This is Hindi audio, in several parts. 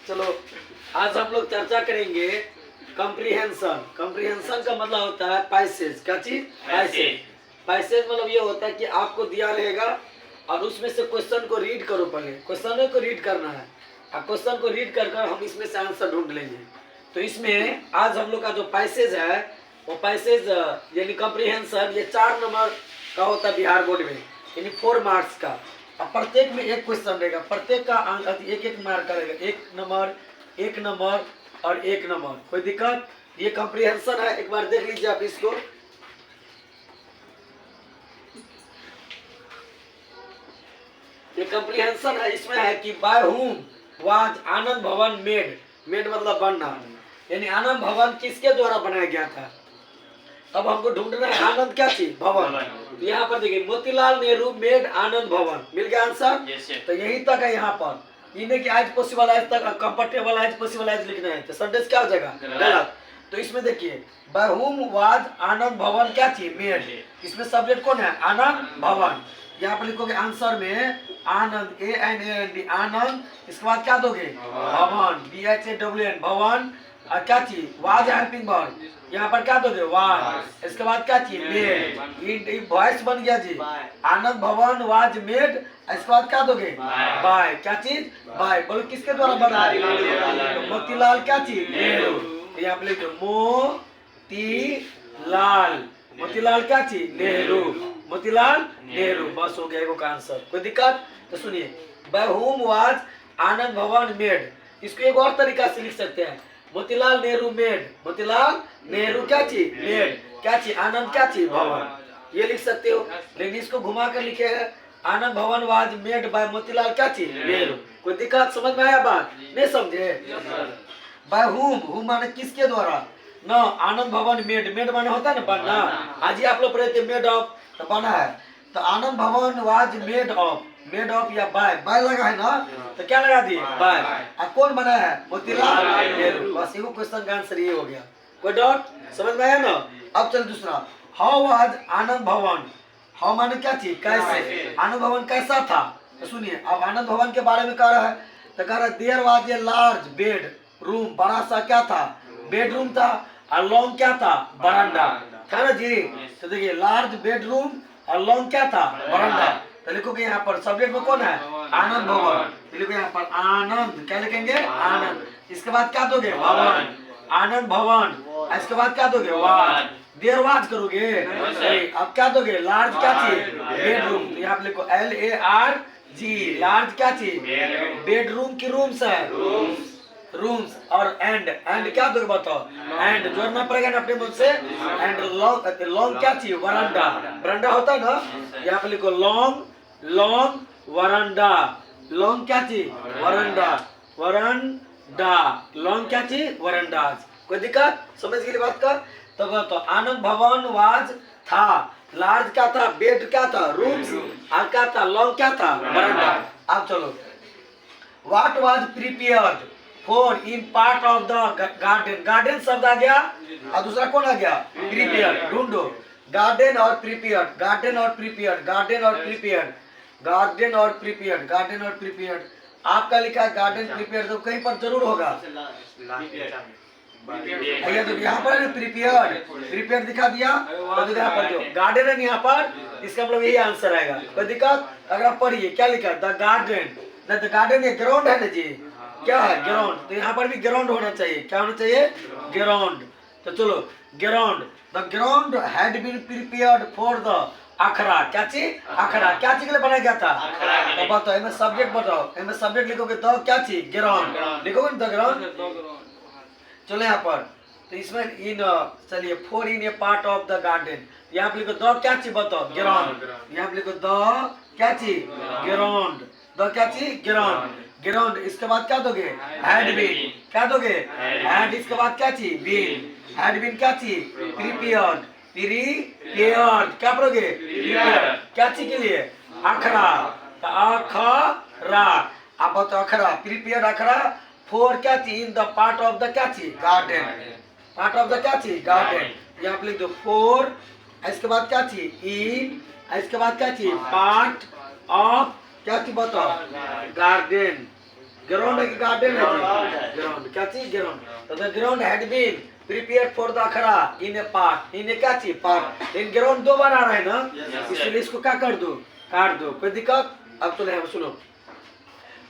चलो आज हम लोग चर्चा करेंगे कॉम्प्रिहेंशन। कॉम्प्रिहेंशन का मतलब होता है पैसेज। क्या चीज? पैसेज। पैसेज मतलब ये होता है कि आपको दिया रहेगा और उसमें से क्वेश्चन को रीड करो। पहले क्वेश्चन को रीड करना है और क्वेश्चन को रीड कर कर हम इसमें से आंसर ढूंढ लेंगे। तो इसमें आज हम लोग का जो पैसेज है वो पैसेज यानी कॉम्प्रिहेंशन ये 4 नंबर का होता है बिहार बोर्ड में, यानी 4 मार्क्स का। और प्रत्येक में एक क्वेश्चन रहेगा, प्रत्येक का अंक एक एक मार्क का रहेगा, 1 नंबर और 1 नंबर। कोई दिक्कत? ये कॉम्प्रिहेंशन है, एक बार देख लीजिए आप इसको। ये कॉम्प्रिहेंशन है, इसमें है कि बाय हुम वाज आनंद भवन मेड। मेड मतलब बनना, यानी आनंद भवन किसके द्वारा बनाया गया था। अब हमको ढूंढना है आनंद क्या चीज? भवन। तो यहाँ पर देखिए मोतीलाल नेहरू मेड आनंद भवन, मिल गया आंसर। तो यही तक है यहाँ पर। इन्हें कि आज पॉसिबल आज तक कंफर्टेबल आज पॉसिबल आज लिखना है, तो सेंटेंस क्या हो जाएगा? गलत। तो इसमें देखिए बाय हुम वाज आनंद भवन क्या चीज? मेड। इसमें सब्जेक्ट कौन है? आनंद भवन। यहाँ पर लिखोगे आंसर में आनंद, ANAND आनंद, इसके बाद क्या दोगे? भवन, BHAWN भवन। और क्या चीज? वाज हेल्पिंग वर्ब, यहाँ पर क्या दोगे? वाज। इसके बाद क्या चीज? मेड। वॉइस बन गया जी। आनंद भवन वाज मेड, इसके बाद क्या दोगे? बाय। क्या चीज? बाय। बोलो किसके द्वारा बना? मोतीलाल क्या चीज? नेहरू। तो यहाँ पे लिखो मोतीलाल। मोतीलाल क्या चीज? नेहरू। मोतीलाल नेहरू। बस हो गया एक आंसर। कोई दिक्कत? तो सुनिए बाय हुम वाज आनंद भवन मेड, इसको एक और तरीका से लिख सकते हैं, मोतीलाल नेहरू मेड। मोतीलाल नेहरू क्या चीज? मेड। क्या चीज? आनंद क्या चीज? भवन। ये लिख सकते हो। लेकिन इसको घुमा कर लिखे है आनंद भवन वाज मेड बाय मोतीलाल क्या चीज? नेहरू। कोई दिक्कत? समझ में आया बात? नहीं समझे? बाय हुम माने किसके द्वारा? न आनंद भवन मेड। मेड माने होता है ना बनना। आज ही आप लोग पढ़े थे मेड ऑफ, तो बना है। तो आनंद भवन was made of, made of या बाय, बाय लगा है ना, तो क्या लगा दिए? बाय। और कौन बना है? मोतीलाल नेहरू। बस ये क्वेश्चन का आंसर ये हो गया। कोई डाउट? समझ में आया ना? अब चल दूसरा, हाउ वाज आनंद भवन। हाउ माने क्या चीज? कैसे? आनंद भवन कैसा था? तो सुनिए अब आनंद भवन के बारे में कह रहा है। तो कह रहा है there was a large bedroom, बड़ा सा क्या था? बेडरूम था। और लॉन्ग क्या था? बरामदा था ना जी। तो देखिए लार्ज बेडरूम और लॉन्ग क्या था? बरामदा। तो लिखोगे यहाँ पर सब्जेक्ट में कौन है? आनंद भवन। तो लिखो यहाँ पर आनंद, क्या लिखेंगे? आनंद। इसके बाद क्या दोगे? भवन। आनंद भवन। इसके बाद क्या दोगे? वाज। देयर वाज करोगे। अब क्या दोगे? लार्ज क्या चीज? बेडरूम। तो यहाँ पे लिखो LARG, लार्ज क्या चीज? बेडरूम की रूम्स है, रूम्स। और एंड क्या दोगे बताओ? एंड जोड़ना पड़ेगा ना अपने मुंह से। एंड लॉन्ग क्या चीज? वरांडा। वरांडा होता है ना, यहाँ पे लिखो लॉन्ग वरांडा। लॉन्ग क्या चीज? वरांडा। वरांडा लॉन्ग क्या चीज? वरांडा। कोई दिक्कत? समझ गई बात का? तो बताओ आनंद भवन वाज था, लार्ज क्या था? बेड क्या था? रूम्स। और क्या था? लॉन्ग क्या था? वरांडा। अब चलो what was prepared for in part of the garden. Garden शब्द आ गया और दूसरा कौन आ गया? प्रिपेयर्ड। ढूंढो गार्डन और प्रिपेयर्ड, गार्डन और प्रिपेयर्ड, गार्डन और प्रिपेयर्ड, गार्डन और प्रिपेयर्ड, गार्डन और प्रिपेयर्ड। आपका लिखा है गार्डन प्रिपेयर्ड, तो कहीं पर जरूर होगा। भैया तो यहाँ पर प्रिपेयर्ड, प्रिपेयर्ड दिखा दिया। तो यहाँ पर जो गार्डन है यहाँ पर, इसका मतलब यही आंसर आएगा। कोई दिक्कत? अगर आप पढ़िए क्या लिखा? The garden. द गार्डन ये ग्राउंड है ना जी, क्या है? ग्राउंड। तो यहाँ पर भी ग्राउंड होना चाहिए। क्या होना चाहिए? ग्राउंड। तो चलो ground, the ground had been prepared for the akhara. क्या चीज? अखड़ा। क्या चीज के लिए बनाया गया था? तो बताओ इनमें सब्जेक्ट बताओ। इनमें सब्जेक्ट लिखोगे तो क्या चीज? ग्राउंड लिखोगे द ग्राउंड। चलो यहाँ पर तो इसमें इन चलिए for in a part of the garden, यहाँ पे लिखो द क्या चीज बताओ? ग्राउंड। यहाँ पे लिखो द क्या चीज? ग्राउंड। द क्या चीज? ग्राउंड। ग्राउंड। इसके बाद क्या दोगे? Had been. क्या दोगे? हैड। इसके बाद क्या चीज? बीन। हैड बीन क्या चीज? प्रिपेयर्ड। प्रिपेयर्ड क्या पढ़ोगे? प्रिपेयर्ड। क्या चीज के लिए? अखड़ा। अखड़ा। आप बताओ अखड़ा, प्रिपेयर्ड अखड़ा फॉर क्या चीज? इन द पार्ट ऑफ द क्या चीज? गार्डन। पार्ट ऑफ द क्या चीज? गार्डन। यहाँ पे लिख दो फॉर, इसके बाद क्या चीज? इन, इसके बाद क्या चीज? पार्ट ऑफ क्या चीज बताओ? गार्डन। ग्राउंड है कि गार्डन है जी? ग्राउंड क्या चीज? ग्राउंड। तो the ground had been prepared for the akhara in a part, इन ए क्या चीज? पार्ट। इन ग्राउंड दो बार आ रहा है ना, इसलिए इसको क्या कर दो? काट दो। कोई दिक्कत? अब तो नहीं, सुनो।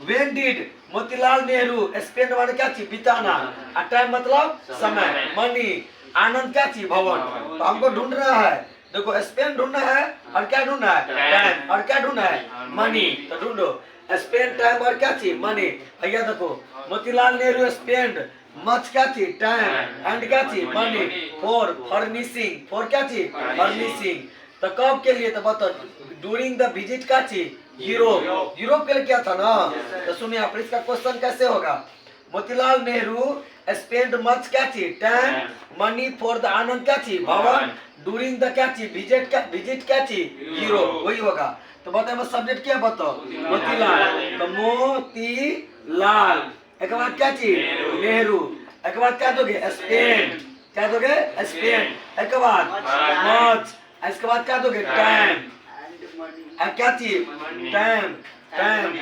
When did Motilal Nehru spend वाले क्या चीज? बिताना। आ टाइम मतलब समय, मनी। आनंद क्या चीज? भवन। तो हमको ढूंढ रहा है, देखो स्पेंड ढूंढना है और क्या ढूंढना है? टाइम। और क्या ढूंढना है? मनी। तो ढूंढो स्पेंड, टाइम और क्या चीज? मनी। भैया देखो मोतीलाल नेहरू स्पेंड मच क्या चीज? टाइम एंड क्या चीज? Money for furnishing. फॉर क्या चीज? फर्निशिंग। तो कब के लिए? तो बताओ ड्यूरिंग द विजिट का चीज? यूरोप। यूरोप के लिए क्या था ना। तो सुनिए आप, इसका क्वेश्चन कैसे होगा? मोतीलाल नेहरू स्पेंड मच क्या चीज? टाइम मनी फॉर द आनंद क्या चीज? भवन ड्यूरिंग द क्या चीज? विजिट क्या चीज? यूरोप। वही होगा। तो बताओ सब्जेक्ट क्या बताओ? मोतीलाल। तो मोतीलाल एक बाद क्या चीज? नेहरू। एक बाद क्या दोगे? स्पेंड। क्या दोगे? स्पेंड। एक बाद मच। इसके बाद क्या दोगे? टाइम। क्या चीज? टाइम। टाइम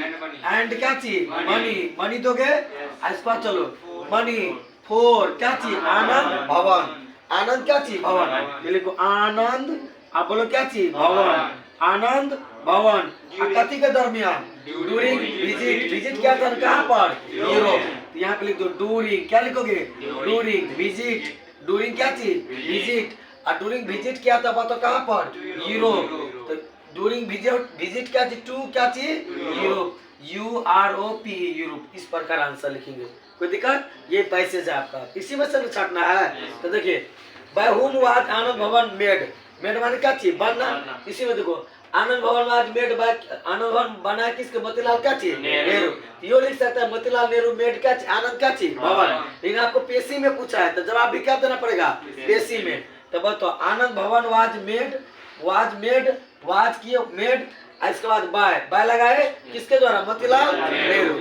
एंड क्या चीज? मनी। मनी दोगे। इसके बाद चलो मनी फॉर क्या चीज? आनंद भवन। आनंद क्या चीज? भवन। ये लिखो आनंद। आप बोलो क्या चीज? भवन। आनंद भवन। कथी के दरमियान? During visit. विजिट क्या था? कहाँ पर? यूरोप। यहाँ पे लिख दो ड्यूरिंग। क्या लिखोगे? During visit. ड्यूरिंग क्या चीज? विजिट। और ड्यूरिंग विजिट क्या था बताओ? कहाँ पर? यूरोप। तो ड्यूरिंग विजिट क्या चीज? टू क्या चीज? यूरोप। UROP Europe. इस प्रकार आंसर लिखेंगे। कोई दिक्कत? ये पैसेज है आपका, इसी में से छाटना है। तो देखिए बाय हुम वाज आनंद भवन मेड। मेड माने क्या चीज? बनना। इसी में देखो आनंद भवन वाज मेड बाय, आनंद भवन बना किसके? मोतीलाल क्या चीज? नेहरू। यो लिख सकता है मोतीलाल नेहरू मेड क्या चीज? आनंद क्या चीज? भवन। लेकिन आपको पेशी में पूछा है तो जवाब भी क्या देना पड़ेगा? पेशी में। तो बताओ आनंद भवन was made, was made, was किए मेड, इसके बाद बाय लगाए किसके द्वारा? मोतीलाल नेहरू।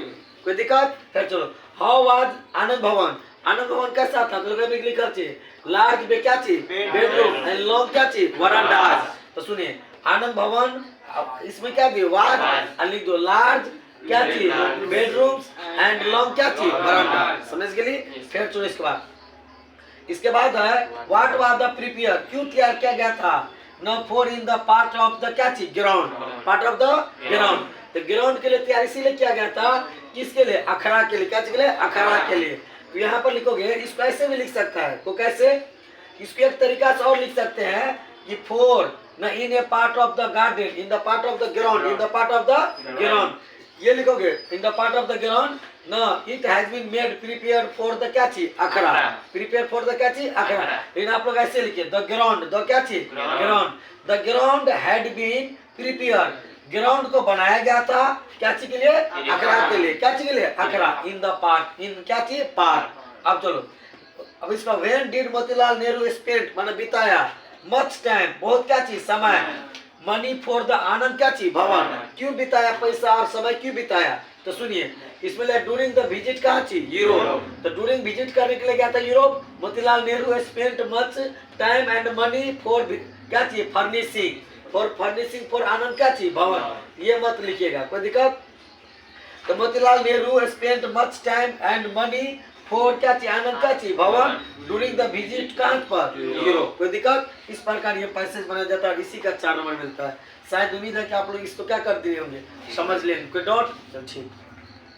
कोई दिक्कत? फिर चलो हाउ वाज आनंद भवन। आनंद भवन कैसा था? तो लिखा चाहिए लार्ज बे क्या चीज? बेडरूम एंड लॉन्ग क्या चीज? वरांडास। तो सुनिए आनंद भवन इसमें क्या दिए? वाज और लिख दो लार्ज क्या चीज? बेडरूम्स एंड लॉन्ग क्या चीज? वरांडा। समझ गए? फिर चलो इसके बाद है व्हाट वाज द प्रिपेयर। क्यों तैयार किया गया था? न for in the part of the क्या चीज? Ground. Part of the ground. तो ग्राउंड के लिए तैयार इसीलिए किया गया था। किसके लिए? अखड़ा के लिए। क्या चीज के लिए? अखड़ा के लिए। तो यहाँ पर लिखोगे, इसको ऐसे भी लिख सकता है। तो कैसे? इसको एक तरीका से और लिख सकते हैं कि फॉर न in a part of the garden, in the part of the ground, in the part of the ground. ये लिखोगे in the part of the ground न it has been made prepare for the क्या चीज? अखड़ा। प्रिपेयर फॉर द क्या चीज? अखड़ा। लेकिन आप लोग ऐसे लिखे द ग्राउंड, द क्या चीज? Ground. The ground had been prepare. Ground को बनाया गया था क्या चीज के लिए? अखड़ा के लिए। क्या चीज के लिए? अखड़ा। इन द पार्क, इन क्या चीज? पार्क। अब चलो अब इसका when did Motilal Nehru spend माने बिताया मच टाइम बहुत क्या चीज? समय। मनी फॉर द आनंद क्या चीज? भवन। क्यों बिताया? पैसा और समय क्यों बिताया? तो सुनिए इसमें ड्यूरिंग द विजिट कहाँ चीज? यूरोप। तो ड्यूरिंग विजिट करने के लिए गया था Europe. Motilal Nehru spend much time and money for क्या चीज? फर्निशिंग। फॉर फर्निशिंग फॉर आनंद क्या चीज? भवन। ये मत लिखिएगा, कोई दिक्कत? तो Motilal Nehru spend much time and money for क्या चीज? आनंद क्या चीज? भवन ड्यूरिंग द विजिट कहाँ पर? यूरोप। कोई दिक्कत? इस प्रकार ये पैसेज बनाया जाता है। इसी का 4 नंबर मिलता है। शायद उम्मीद है कि आप लोग इसको क्या कर दिए होंगे, समझ लेंगे। कोई डाउट? ठीक।